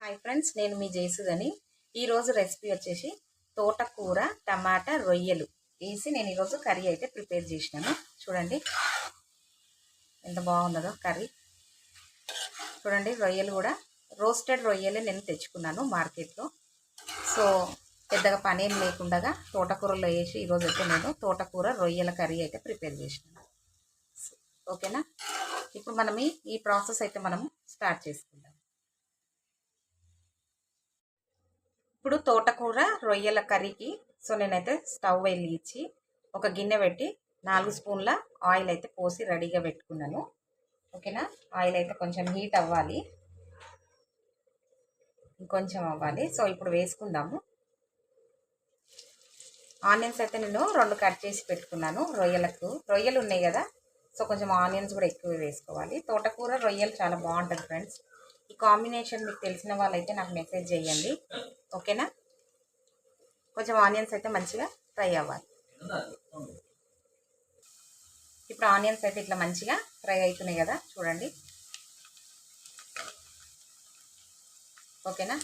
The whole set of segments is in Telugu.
హాయ్ ఫ్రెండ్స్, నేను మీ జయసుధని. ఈరోజు రెసిపీ వచ్చేసి తోటకూర టమాటా రొయ్యలు వేసి నేను ఈరోజు కర్రీ అయితే ప్రిపేర్ చేసినాను. చూడండి ఎంత బాగున్నదో కర్రీ. చూడండి రొయ్యలు కూడా రోస్టెడ్ రొయ్యలే నేను తెచ్చుకున్నాను మార్కెట్లో. సో పెద్దగా పని ఏం లేకుండా తోటకూరలో వేసి ఈరోజు అయితే నేను తోటకూర రొయ్యల కర్రీ అయితే ప్రిపేర్ చేసినాను. ఓకేనా, ఇప్పుడు మనం ఈ ప్రాసెస్ అయితే మనం స్టార్ట్ చేసుకుందాం. ఇప్పుడు తోటకూర రొయ్యల కర్రీకి నేనైతే స్టవ్ వెలిగించి ఒక గిన్నె పెట్టి 4 స్పూన్ల ఆయిల్ అయితే పోసి రెడీగా పెట్టుకున్నాను. ఓకేనా, ఆయిల్ అయితే కొంచెం హీట్ అవ్వాలి, ఇంకొంచెం అవ్వాలి. సో ఇప్పుడు వేసుకుందాము. ఆనియన్స్ అయితే నేను 2 కట్ చేసి పెట్టుకున్నాను. రొయ్యలు ఉన్నాయి కదా, సో కొంచెం ఆనియన్స్ కూడా ఎక్కువ వేసుకోవాలి. తోటకూర రొయ్యలు చాలా బాగుంటుంది ఫ్రెండ్స్. ఈ కాంబినేషన్ మీకు తెలిసిన వాళ్ళైతే నాకు మెసేజ్ చేయండి. ఓకేనా, కొంచెం ఆనియన్స్ అయితే మంచిగా ఫ్రై అవ్వాలి. ఇప్పుడు ఆనియన్స్ అయితే ఇట్లా మంచిగా ఫ్రై అవుతున్నాయి కదా, చూడండి. ఓకేనా,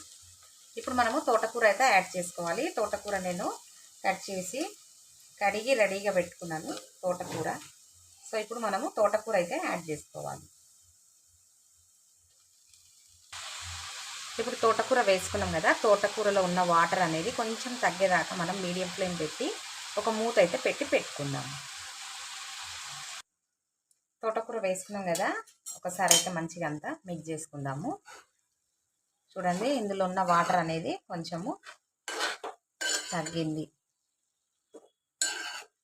ఇప్పుడు మనము తోటకూర అయితే యాడ్ చేసుకోవాలి. తోటకూర నేను కట్ చేసి కడిగి రెడీగా పెట్టుకున్నాను తోటకూర. సో ఇప్పుడు మనము తోటకూర అయితే యాడ్ చేసుకోవాలి. ఇప్పుడు తోటకూర వేసుకున్నాం కదా, తోటకూరలో ఉన్న వాటర్ అనేది కొంచెం తగ్గేదాకా మనం మీడియం ఫ్లేమ్ పెట్టి ఒక మూత అయితే పెట్టుకుందాం. తోటకూర వేసుకున్నాం కదా, ఒకసారి అయితే మంచిగా అంతా మిక్స్ చేసుకుందాము. చూడండి ఇందులో ఉన్న వాటర్ అనేది కొంచెము తగ్గింది,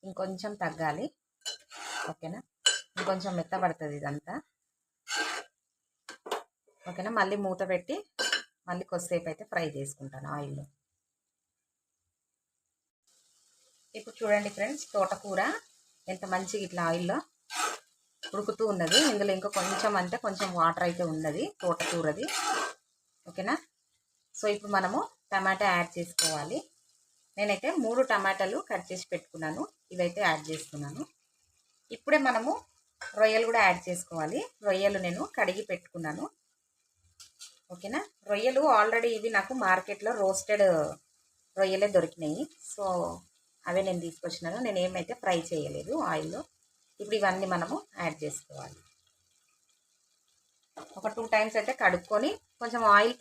ఇంకొంచెం తగ్గాలి. ఓకేనా, ఇంకొంచెం మెత్తబడుతుంది ఇదంతా. ఓకేనా, మళ్ళీ మూత పెట్టి మళ్ళీ కొద్దిసేపు అయితే ఫ్రై చేసుకుంటాను ఆయిల్లో. ఇప్పుడు చూడండి ఫ్రెండ్స్, తోటకూర ఎంత మంచిగా ఇట్లా ఆయిల్లో ఉడుకుతూ ఉన్నది. ఇందులో ఇంకా కొంచెం అంటే కొంచెం వాటర్ అయితే ఉన్నది తోటకూరది. ఓకేనా, సో ఇప్పుడు మనము టమాటా యాడ్ చేసుకోవాలి. నేనైతే 3 టమాటాలు కట్ చేసి పెట్టుకున్నాను, ఇవైతే యాడ్ చేస్తున్నాను. ఇప్పుడే మనము రొయ్యలు కూడా యాడ్ చేసుకోవాలి. రొయ్యలు నేను కడిగి పెట్టుకున్నాను. ఓకేనా, రొయ్యలు ఆల్రెడీ ఇవి నాకు మార్కెట్లో రోస్టెడ్ రొయ్యలే దొరికినాయి. సో అవే నేను తీసుకొచ్చినాను, నేను ఏమైతే ఫ్రై చేయలేదు ఆయిల్లో. ఇప్పుడు ఇవన్నీ మనము యాడ్ చేసుకోవాలి. ఒక 2 టైమ్స్ అయితే కడుక్కొని కొంచెం ఆయిల్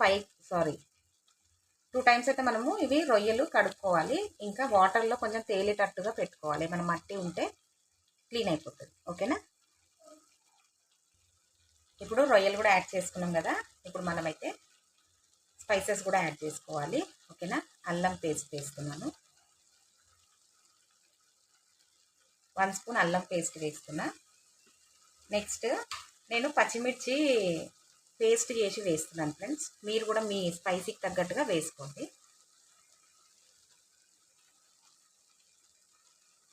2 టైమ్స్ అయితే మనము ఇవి రొయ్యలు కడుక్కోవాలి. ఇంకా వాటర్లో కొంచెం తేలేటట్టుగా పెట్టుకోవాలి, ఏమైనా మట్టి ఉంటే క్లీన్ అయిపోతుంది. ఓకేనా, ఇప్పుడు రొయ్యలు కూడా యాడ్ చేసుకున్నాం కదా, ఇప్పుడు మనమైతే స్పైసెస్ కూడా యాడ్ చేసుకోవాలి. ఓకేనా, అల్లం పేస్ట్ వేస్తున్నాను. 1 స్పూన్ అల్లం పేస్ట్ వేస్తున్నా. నెక్స్ట్ నేను పచ్చిమిర్చి పేస్ట్ చేసి వేస్తున్నాను ఫ్రెండ్స్. మీరు కూడా మీ స్పైసీకి తగ్గట్టుగా వేసుకోండి.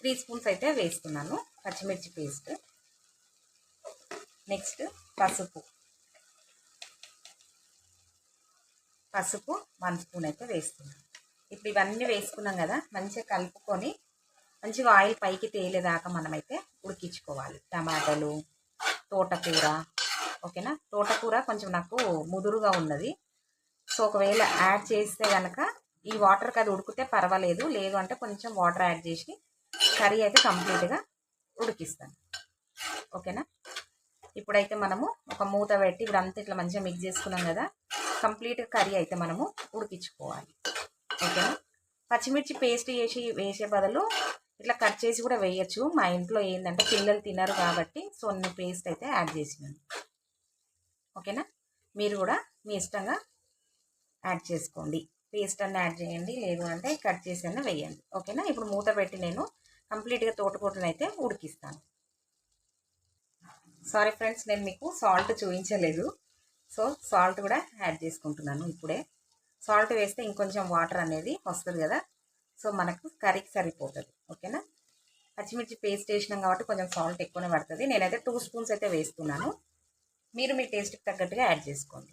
3 స్పూన్స్ అయితే వేస్తున్నాను పచ్చిమిర్చి పేస్ట్. నెక్స్ట్ పసుపు 1 స్పూన్ అయితే వేస్తున్నాను. ఇప్పుడు ఇవన్నీ వేసుకున్నాం కదా, మంచిగా కలుపుకొని మంచిగా ఆయిల్ పైకి తేలేదాకా మనమైతే ఉడికించుకోవాలి. టమాటాలు, తోటకూర. ఓకేనా, తోటకూర కొంచెం నాకు ముదురుగా ఉన్నది. సో ఒకవేళ యాడ్ చేస్తే కనుక ఈ వాటర్కి అది ఉడికితే పర్వాలేదు, లేదు అంటే కొంచెం వాటర్ యాడ్ చేసి కర్రీ అయితే కంప్లీట్గా ఉడికిస్తాను. ఓకేనా, ఇప్పుడైతే మనము ఒక మూత పెట్టి ఇప్పుడు అంతా ఇట్లా మంచిగా మిక్స్ చేసుకున్నాం కదా, కంప్లీట్ కర్రీ అయితే మనము ఉడికించుకోవాలి. ఓకేనా, పచ్చిమిర్చి పేస్ట్ వేసే బదులు ఇట్లా కట్ చేసి కూడా వేయచ్చు. మా ఇంట్లో ఏంటంటే పిల్లలు తినరు కాబట్టి సో నేను పేస్ట్ అయితే యాడ్ చేసినాను. ఓకేనా, మీరు కూడా మీ ఇష్టంగా యాడ్ చేసుకోండి. పేస్ట్ అన్న యాడ్ చేయండి, లేదు అంటే కట్ చేసి అన్న వేయండి. ఓకేనా, ఇప్పుడు మూత పెట్టి నేను కంప్లీట్గా తోటకూరను అయితే ఉడికిస్తాను. సారీ ఫ్రెండ్స్, నేను మీకు సాల్ట్ చూపించలేదు. సో సాల్ట్ కూడా యాడ్ చేసుకుంటున్నాను ఇప్పుడే. సాల్ట్ వేస్తే ఇంకొంచెం వాటర్ అనేది వస్తుంది కదా, సో మనకు కర్రీకి సరిపోతుంది. ఓకేనా, పచ్చిమిర్చి పేస్ట్ వేసినాం కాబట్టి కొంచెం సాల్ట్ ఎక్కువనే పడుతుంది. నేనైతే 2 స్పూన్స్ అయితే వేస్తున్నాను, మీరు మీ టేస్ట్కి తగ్గట్టుగా యాడ్ చేసుకోండి.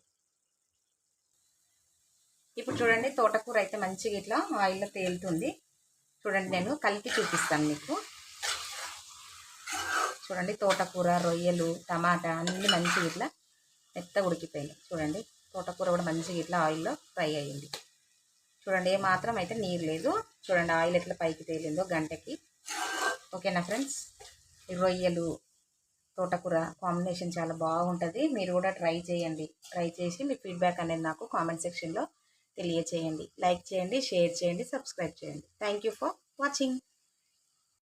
ఇప్పుడు చూడండి తోటకూర అయితే మంచిగా ఇట్లా ఆయిల్లో తేలుతుంది. చూడండి నేను కలిపి చూపిస్తాను మీకు. చూడండి తోటకూర, రొయ్యలు, టమాటా అన్నీ మంచిగా ఇట్లా మెత్తగా ఉడికిపోయినాయి. చూడండి తోటకూర కూడా మంచిగా ఇట్లా ఆయిల్లో ఫ్రై అయ్యింది. చూడండి ఏ మాత్రం అయితే నీరు లేదు. చూడండి ఆయిల్ ఎట్లా పైకి తేలిందో గంటకి. ఓకేనా ఫ్రెండ్స్, ఈ రొయ్యలు తోటకూర కాంబినేషన్ చాలా బాగుంటుంది. మీరు కూడా ట్రై చేయండి. ట్రై చేసి మీ ఫీడ్బ్యాక్ అనేది నాకు కామెంట్ సెక్షన్లో తెలియచేయండి. లైక్ చేయండి, షేర్ చేయండి, సబ్స్క్రైబ్ చేయండి. Thank you for watching.